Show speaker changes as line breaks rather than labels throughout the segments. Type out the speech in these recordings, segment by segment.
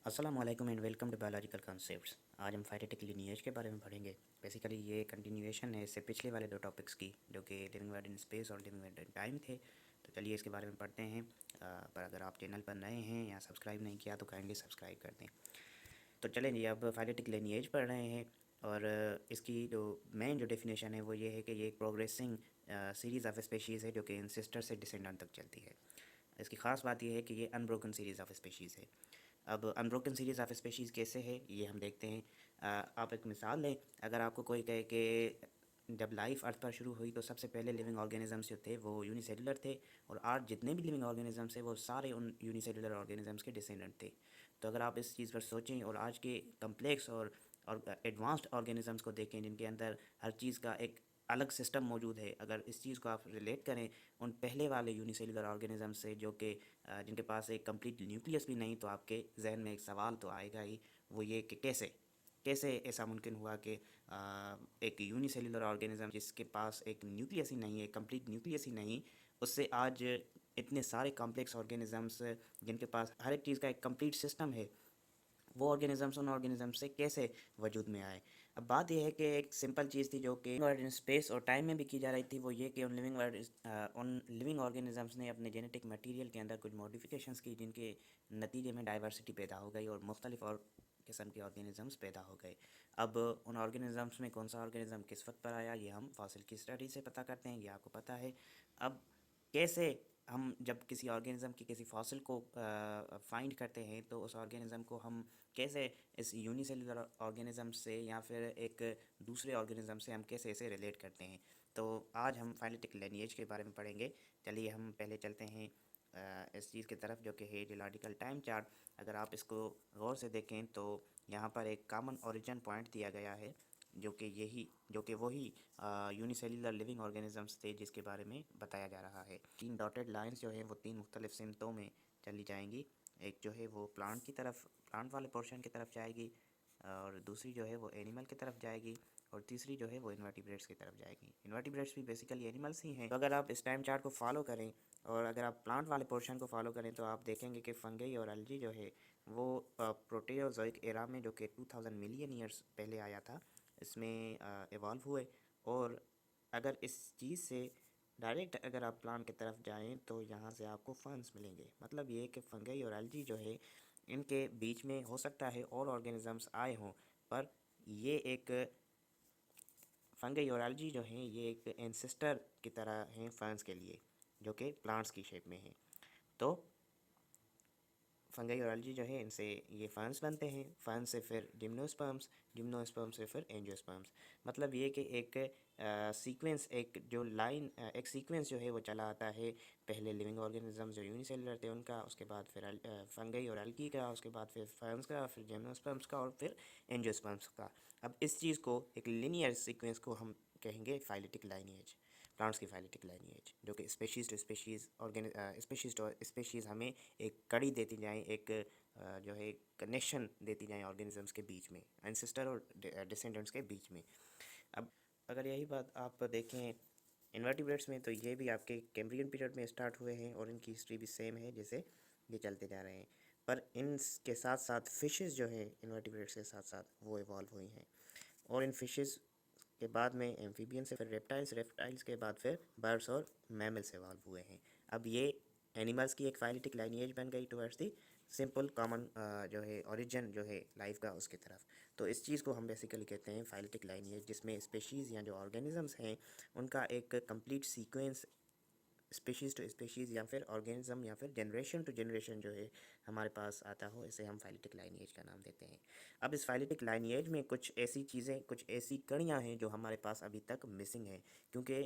अस्सलाम वालेकुम and welcome to biological concepts. आज हम फाइलेटिक लिनिएज के बारे में पढ़ेंगे। बेसिकली ये कंटिन्यूएशन है इससे पिछले वाले दो टॉपिक्स की, जो कि लिविंग वर्ड इन स्पेस और लिविंग वर्ड इन टाइम थे। तो चलिए इसके बारे में पढ़ते हैं। पर अगर आप चैनल पर नए हैं या सब्सक्राइब नहीं किया तो काइंडली सब्सक्राइब कर दें। तो चलें जी, अब फाइलेटिक लिनिएज पढ़ रहे हैं। और इसकी जो मेन जो डेफिनेशन है वो ये है कि ये एक प्रोग्रेसिंग सीरीज़ ऑफ स्पेशीज़ है जो कि इंसिस्टर से डिसेंडेंट तक चलती है। इसकी ख़ास बात यह है कि ये अनब्रोकन सीरीज़ ऑफ स्पेशीज़ है। अब अनब्रोकन सीरीज़ ऑफ स्पेशीज़ कैसे है ये हम देखते हैं। आप एक मिसाल लें। अगर आपको कोई कहे कि जब लाइफ अर्थ पर शुरू हुई तो सबसे पहले लिविंग ऑर्गेनिजम्स जो थे वो यूनिसेलुलर थे, और आज जितने भी लिविंग ऑर्गेनिजम्स हैं वो सारे उन यूनिसेलुलर ऑर्गेनिजम्स के डिसेंडेंट थे। तो अगर आप इस चीज़ पर सोचें और आज के कम्प्लेक्स और एडवांस्ड ऑर्गेनिजम्स को देखें जिनके अंदर हर चीज़ का एक अलग सिस्टम मौजूद है, अगर इस चीज़ को आप रिलेट करें उन पहले वाले यूनिसेलुलर ऑर्गेनिज्म से जो कि जिनके पास एक कंप्लीट न्यूक्लियस भी नहीं, तो आपके जहन में एक सवाल तो आएगा ही, वो ये कि कैसे कैसे ऐसा मुमकिन हुआ कि एक यूनिसेलुलर ऑर्गेनिज्म जिसके पास एक न्यूक्लियस ही नहीं है, कंप्लीट न्यूक्लियस ही नहीं, उससे आज इतने सारे कॉम्प्लेक्स ऑर्गेनिजम्स जिनके पास हर एक चीज़ का एक कंप्लीट सिस्टम है, वो ऑर्गेनिजम्स उन ऑर्गेनिजम्स से कैसे वजूद में आए। अब बात यह है कि एक सिंपल चीज़ थी जो कि वर्ड इन स्पेस और टाइम में भी की जा रही थी, वो ये कि उन लिविंग ऑर्गेनिजम्स ने अपने जेनेटिक मटेरियल के अंदर कुछ मॉडिफिकेशंस की जिनके नतीजे में डाइवर्सिटी पैदा हो गई और मुख्तलिफ और किस्म के ऑर्गेनिजम्स पैदा हो गए। अब उन ऑर्गेनिजम्स में कौन सा ऑर्गेनिज्म किस वक्त पर आया ये हम फॉसिल की स्टडी से पता करते हैं, ये आपको पता है। अब कैसे हम जब किसी ऑर्गेनिज्म की किसी फॉसिल को फाइंड करते हैं तो उस ऑर्गेनिज्म को हम कैसे इस यूनिसेलुलर ऑर्गेनिज्म से या फिर एक दूसरे ऑर्गेनिज्म से हम कैसे इसे रिलेट करते हैं। तो आज हम फाइलेटिक लिनिएज के बारे में पढ़ेंगे। चलिए हम पहले चलते हैं इस चीज़ की तरफ जो कि है जियोलॉजिकल टाइम चार्ट। अगर आप इसको गौर से देखें तो यहाँ पर एक कॉमन ओरिजिन पॉइंट दिया गया है जो कि वही यूनिसेलुलर लिविंग ऑर्गेनिजम्स थे जिसके बारे में बताया जा रहा है। 3 डॉटेड लाइंस जो है वो 3 मुख्तलिफ सिमतों में चली जाएंगी। एक जो है वो प्लांट वाले पोर्शन की तरफ जाएगी, और दूसरी जो है वो एनिमल की तरफ जाएगी, और तीसरी जो है वो इन्वर्टिब्रेट्स की तरफ जाएगी। इन्वर्टिब्रेट्स भी बेसिकली एनिमल्स ही हैं। तो अगर आप इस टाइम चार्ट को फॉलो करें और अगर आप प्लांट वाले पोर्शन को फॉलो करें तो आप देखेंगे कि फंगई और एल्गी जो है वो प्रोटेरोजोइक एरा में, जो कि 2000 मिलियन ईयर्स पहले आया था, इसमें इवॉल्व हुए। और अगर इस चीज़ से डायरेक्ट अगर आप प्लांट की तरफ जाएं तो यहाँ से आपको फर्न्स मिलेंगे। मतलब ये कि फंगई और एल्गी जो है इनके बीच में हो सकता है और ऑर्गेनिजम्स आए हों, पर ये एक फंगई और एल्गी जो हैं ये एक एंसेस्टर की तरह हैं फर्न्स के लिए, जो कि प्लांट्स की शेप में हैं। तो फंगई और एल्गी जो है इनसे ये फर्न्स बनते हैं, फर्न से फिर जिम्नोस्पर्म्स, जिम्नोस्पर्म से फिर एंजियोस्पर्म्स। मतलब ये कि एक सीक्वेंस, एक जो लाइन, एक सीक्वेंस जो है वो चला आता है। पहले लिविंग ऑर्गेनिजम्स जो यूनिसेलुलर थे उनका, उसके बाद फिर फंगई और एल्गी का, उसके बाद फिर फर्न्स का, फिर जिम्नोस्पर्म्स का, और फिर एंजियोस्पर्म्स का। अब इस चीज़ को, एक लीनियर सीक्वेंस को हम कहेंगे फाइलेटिक लाइनेज, प्लांट्स की फाइलेटिक लाइनेज, जो कि species to species species to species हमें एक कड़ी देती जाएँ, एक जो है कनेक्शन देती जाएँ ऑर्गेनिजम्स के बीच में, एंसेस्टर और डिसेंडेंट्स के बीच में। अब अगर यही बात आप देखें इन्वर्टिब्रेट्स में, तो ये भी आपके कैम्ब्रियन पीरियड में स्टार्ट हुए हैं और इनकी हिस्ट्री भी सेम है जैसे ये चलते जा रहे हैं। पर इनके साथ साथ फिशेस जो हैं इन्वर्टिब्रेट्स के साथ साथ वो इवॉल्व हुई हैं, और इन फिशेस के बाद में एम्फीबियन से फिर रेप्टाइल्स, रेप्टाइल्स के बाद फिर बर्ड्स और मैमल्स इवॉल्व हुए हैं। अब ये एनिमल्स की एक फाइलेटिक लाइनेज बन गई टुवर्ड्स दी सिंपल कॉमन जो है ओरिजिन जो है लाइफ का उसकी तरफ। तो इस चीज़ को हम बेसिकली कहते हैं फाइलेटिक लाइनेज, जिसमें स्पेशीज़ या जो ऑर्गेनिजम्स हैं उनका एक complete sequence species to species या फिर ऑर्गेनिज्म या फिर जनरेशन टू जनरेशन जो है हमारे पास आता हो, इसे हम फाइलेटिक लाइनेज का नाम देते हैं। अब इस फाइलेटिक लाइनेज में कुछ ऐसी चीज़ें, कुछ ऐसी कड़ियाँ हैं जो हमारे पास अभी तक मिसिंग हैं, क्योंकि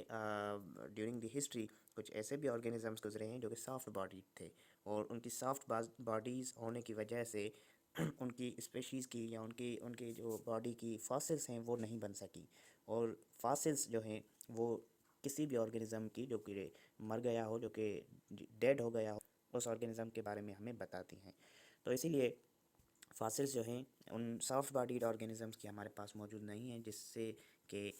ड्यूरिंग द हिस्ट्री कुछ ऐसे भी ऑर्गेनिजम्स गुजरे हैं जो कि सॉफ्ट बॉडी थे, और उनकी सॉफ्ट बॉडीज़ होने की वजह से उनकी स्पेशीज़ की या उनकी उनकी जो बॉडी की फॉसिल्स हैं वो नहीं बन सकी, और फॉसिल्स जो हैं वो किसी भी ऑर्गेनिज्म की जो कि मर गया हो, जो कि डेड हो गया हो, उस ऑर्गेनिज्म के बारे में हमें बताती हैं। तो इसीलिए फॉसिल्स जो हैं उन सॉफ्ट बॉडीड ऑर्गेनिजम्स की हमारे पास मौजूद नहीं हैं, जिससे कि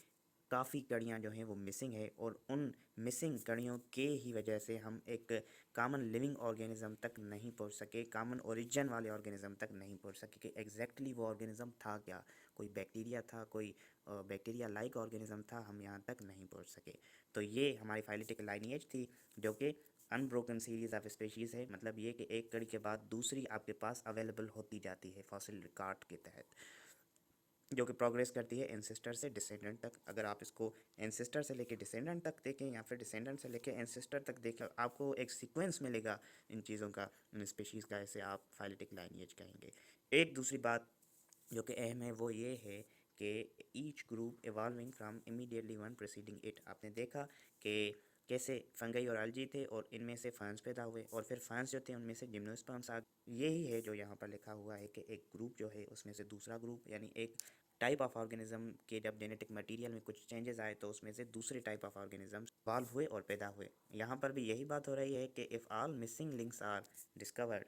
काफ़ी कड़ियाँ जो हैं वो मिसिंग है, और उन मिसिंग कड़ियों के ही वजह से हम एक कॉमन लिविंग ऑर्गेनिज्म तक नहीं पहुंच सके, कॉमन ओरिजिन वाले ऑर्गेनिज्म तक नहीं पहुंच सके कि एग्जैक्टली वो ऑर्गेनिज्म था क्या, कोई बैक्टीरिया था, कोई बैक्टीरिया लाइक ऑर्गेनिज्म था, हम यहाँ तक नहीं पहुंच सके। तो ये हमारी फाइलेटिक लाइनेज थी जो कि अनब्रोकन सीरीज़ ऑफ स्पेशीज़ है, मतलब ये कि एक कड़ी के बाद दूसरी आपके पास अवेलेबल होती जाती है फॉसिल रिकॉर्ड के तहत, जो कि प्रोग्रेस करती है एंसेस्टर से डिसेंडेंट तक। अगर आप इसको एंसेस्टर से लेके डिसेंडेंट तक देखें या फिर डिसेंडेंट से लेके एंसेस्टर तक देखें, आपको एक सीक्वेंस मिलेगा इन चीज़ों का, इन स्पेशीज़ का, ऐसे आप फाइलेटिक लाइनेज कहेंगे। एक दूसरी बात जो कि अहम है वो ये है कि each group evolving from immediately one presiding it. आपने देखा कि कैसे फंगई और algae थे और इनमें से फर्न्स पैदा हुए, और फिर फर्न्स जो थे उनमें से जिम्नोस्पर्म्स आ गए। यही है जो यहाँ पर लिखा हुआ है कि एक ग्रुप जो है उसमें से दूसरा ग्रुप, यानी एक टाइप ऑफ ऑर्गेनिज्म के जब जेनेटिक मटेरियल में कुछ चेंजेस आए तो उसमें से दूसरे टाइप ऑफ ऑर्गेनिजम्स इवॉल्व हुए और पैदा हुए। यहाँ पर भी यही बात हो रही है कि if all missing links are discovered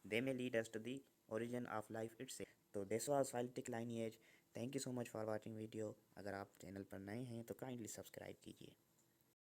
they may lead us to the origin of life itself। तो this was phyletic lineage. Thank you so much for watching video. अगर आप चैनल पर नए हैं तो काइंडली सब्सक्राइब कीजिए।